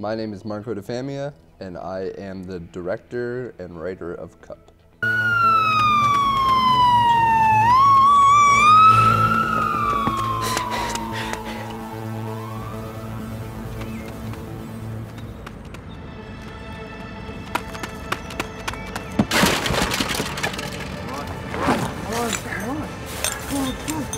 My name is Marco DeFamia, and I am the director and writer of Cup.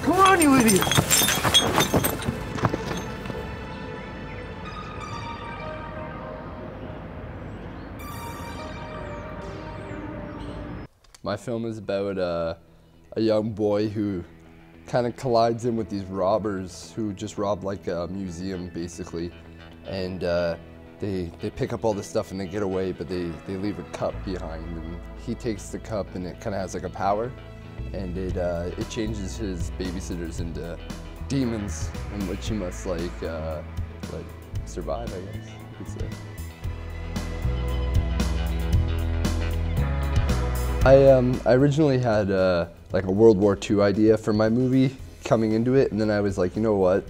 Come on, you idiot! My film is about a young boy who kind of collides in with these robbers who just rob like a museum basically, and they pick up all the stuff and they get away, but they leave a cup behind, and he takes the cup and it kind of has like a power, and it changes his babysitters into demons in which he must like survive, I guess you could say. I originally had like a World War II idea for my movie coming into it, and then I was like, you know what,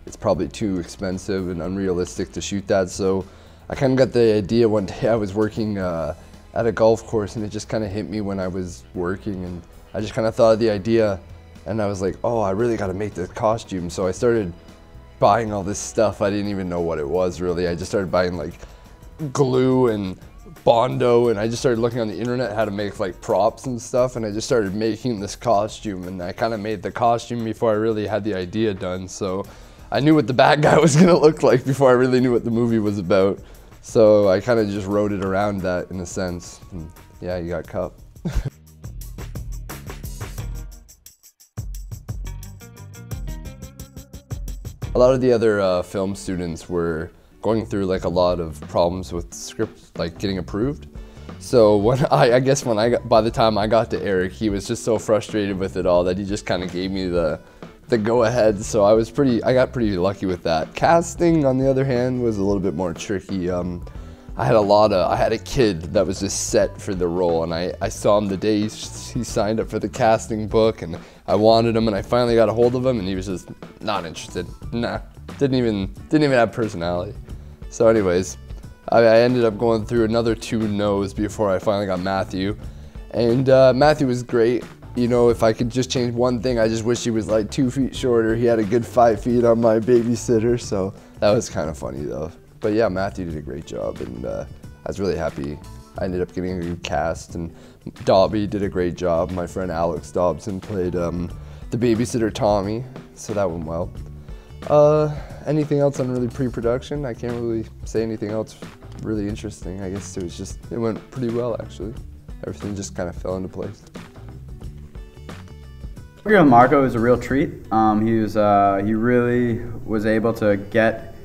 it's probably too expensive and unrealistic to shoot that, so I kind of got the idea one day. I was working at a golf course, and it just kind of hit me when I was working, and I just kind of thought of the idea, and I was like, oh, I really got to make the costume. So I started buying all this stuff. I didn't even know what it was really. I just started buying like glue and Bondo, and I just started looking on the internet how to make like props and stuff, and I just started making this costume, and I kind of made the costume before I really had the idea done. So I knew what the bad guy was gonna look like before I really knew what the movie was about. So I kind of just wrote it around that in a sense. And yeah, you got Cup. A lot of the other film students were going through like a lot of problems with scripts like getting approved. So when I guess by the time I got to Eric, he was just so frustrated with it all that he just kind of gave me the go ahead. So I got pretty lucky with that. Casting, on the other hand, was a little bit more tricky. I had a kid that was just set for the role, and I saw him the day he signed up for the casting book, and I wanted him, and I finally got a hold of him, and he was just not interested. Nah, didn't even have personality. So anyways, I ended up going through another 2 no's before I finally got Matthew, and Matthew was great. You know, if I could just change one thing, I just wish he was like 2 feet shorter. He had a good 5 feet on my babysitter, so that was kind of funny though. But yeah, Matthew did a great job, and I was really happy. I ended up getting a good cast, and Dobby did a great job. My friend Alex Dobson played the babysitter Tommy, so that went well. Anything else on really pre-production? I can't really say anything else really interesting. I guess it went pretty well actually. Everything just kind of fell into place. Working with Marco was a real treat. He really was able to get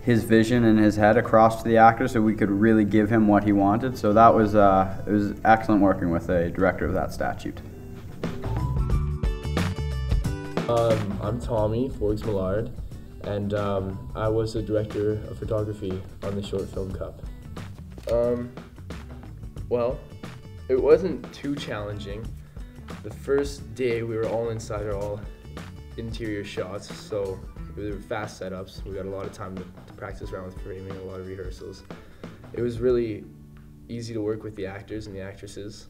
his vision in his head across to the actor, so we could really give him what he wanted. So that was it was excellent working with a director of that statute. I'm Tommy Forbes-Millard, and I was the director of photography on the short film Cup. Well, it wasn't too challenging. The first day we were all inside, all interior shots, so they were fast setups. We got a lot of time to practice around with framing, a lot of rehearsals. It was really easy to work with the actors and the actresses.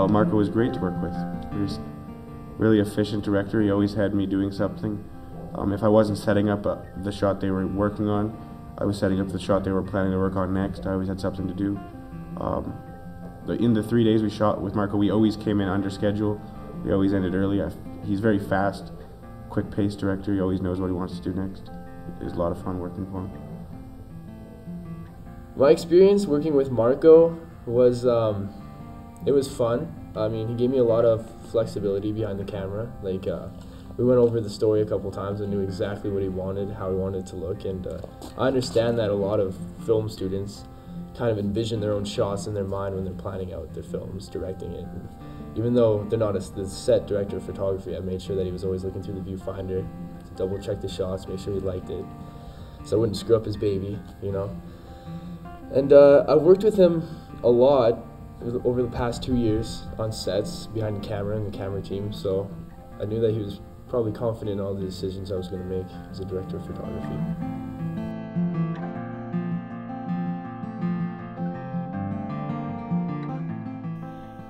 Marco was great to work with. He was really efficient director. He always had me doing something. If I wasn't setting up the shot they were working on, I was setting up the shot they were planning to work on next. I always had something to do. In the 3 days we shot with Marco, we always came in under schedule. We always ended early. He's very fast, quick-paced director. He always knows what he wants to do next. It was a lot of fun working for him. My experience working with Marco was, it was fun. I mean, he gave me a lot of flexibility behind the camera. Like, we went over the story a couple times and knew exactly what he wanted, how he wanted it to look, and I understand that a lot of film students kind of envision their own shots in their mind when they're planning out their films, directing it. And even though they're not the set director of photography, I made sure that he was always looking through the viewfinder to double check the shots, make sure he liked it, so I wouldn't screw up his baby, you know. And I've worked with him a lot over the past 2 years on sets, behind the camera and the camera team, so I knew that he was probably confident in all the decisions I was going to make as a director of photography.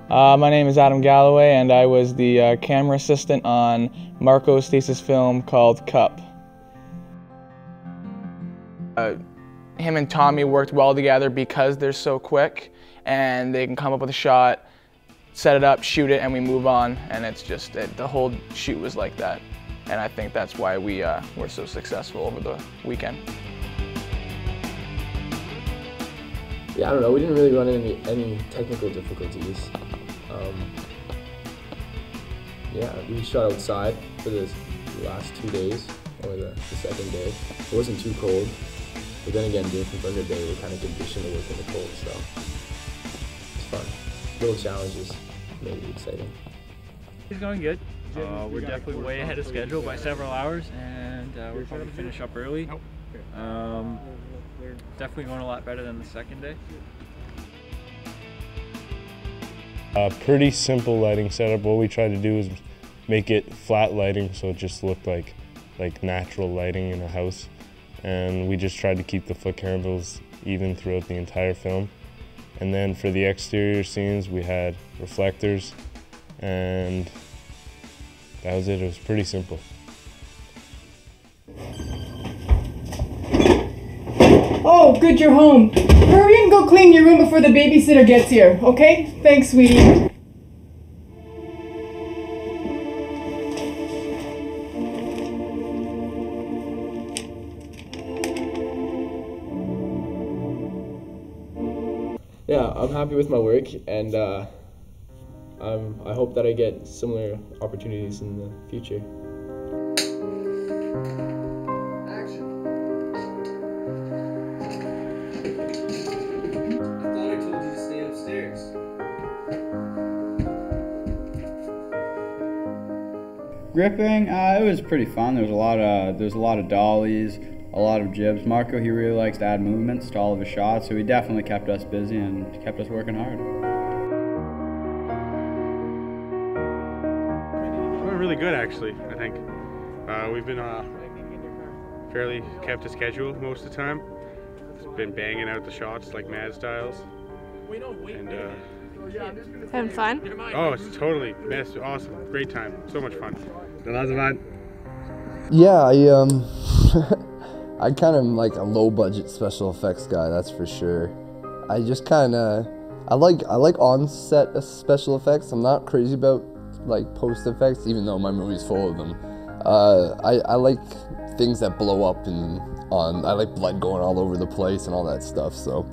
My name is Adam Galloway, and I was the camera assistant on Marco's thesis film called Cup. Him and Tommy worked well together because they're so quick, and they can come up with a shot, set it up, shoot it, and we move on. And it's just, the whole shoot was like that. And I think that's why we were so successful over the weekend. Yeah, I don't know, we didn't really run into any technical difficulties. Yeah, we shot outside for the last 2 days, or the second day. It wasn't too cold, but then again, being from Thunder Bay, we're kind of conditioned to work in the cold, so it's fun. Little challenges made it exciting. It's going good. We're definitely way ahead of schedule by several hours, and we're probably finish up early. Definitely going a lot better than the second day. Pretty simple lighting setup. What we tried to do is make it flat lighting, so it just looked like natural lighting in a house. And we just tried to keep the foot candles even throughout the entire film. And then for the exterior scenes, we had reflectors, and that was it. It was pretty simple. Oh, good, you're home. Hurry and go clean your room before the babysitter gets here, okay? Thanks, sweetie. Yeah, I'm happy with my work, and I hope that I get similar opportunities in the future. Gripping, it was pretty fun. There's a lot of dollies, a lot of jibs. Marco, he really likes to add movements to all of his shots, so he definitely kept us busy and kept us working hard. We're really good, actually. I think we've been fairly kept to schedule most of the time. It's been banging out the shots like mad styles, and having fun? oh, it's totally awesome, great time, so much fun. Lots of fun. Yeah, I kind of am like a low budget special effects guy, that's for sure. I just kind of, I like on-set special effects. I'm not crazy about like post effects, even though my movie's full of them. I like things that blow up and I like blood going all over the place and all that stuff, so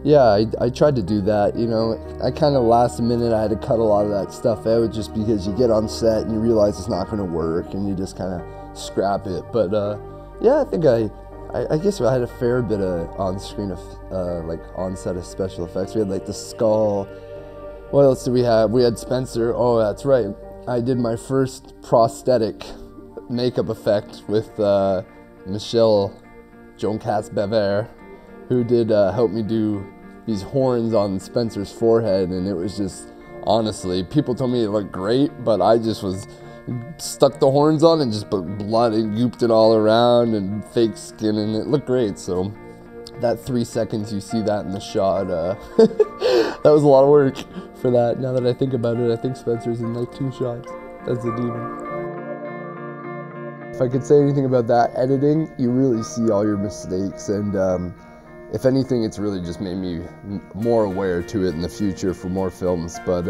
yeah, I tried to do that, you know. I kind of last minute I had to cut a lot of that stuff out just because you get on set and you realize it's not going to work and you just kind of scrap it. But yeah, I think I guess I had a fair bit of on-screen like on-set of special effects. We had like the skull. What else did we have? We had Spencer. Oh, that's right. I did my first prosthetic makeup effect with Michelle Joncas-Bever, who did help me do these horns on Spencer's forehead, and it was just, honestly, people told me it looked great, but I just stuck the horns on and just put blood and gooped it all around and fake skin, and it looked great. So that 3 seconds you see that in the shot, that was a lot of work for that. Now that I think about it, I think Spencer's in like 2 shots as the demon. If I could say anything about that editing, you really see all your mistakes, and if anything, it's really just made me more aware to it in the future for more films. But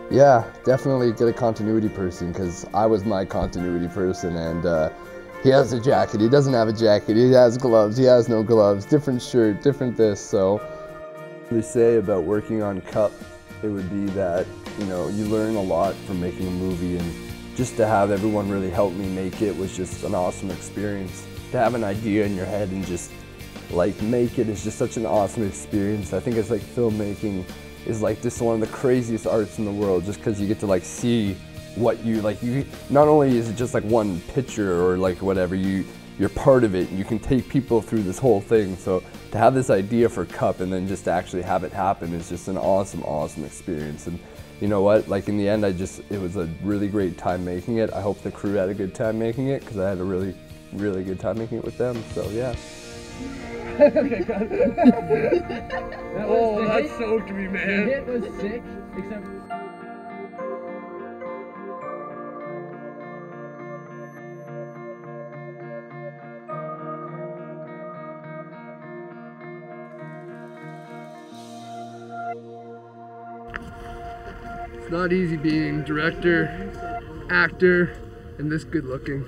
yeah, definitely get a continuity person, because I was my continuity person, and he has a jacket, he doesn't have a jacket, he has gloves, he has no gloves, different shirt, different this. So what they say about working on Cup, it would be that, you know, you learn a lot from making a movie, and just to have everyone really help me make it was just an awesome experience. To have an idea in your head and just like make it is just such an awesome experience. I think it's like filmmaking is like just one of the craziest arts in the world, just because you get to like see what you like. You not only is it just like one picture or like whatever, you're part of it and you can take people through this whole thing. So to have this idea for Cup and then just to actually have it happen is just an awesome experience. And you know what, like in the end, it was a really great time making it. I hope the crew had a good time making it because I had a really, really good time making it with them, so yeah. Okay, got it. That soaked me, man. The hit was sick, except... It's not easy being director, actor, and this good looking.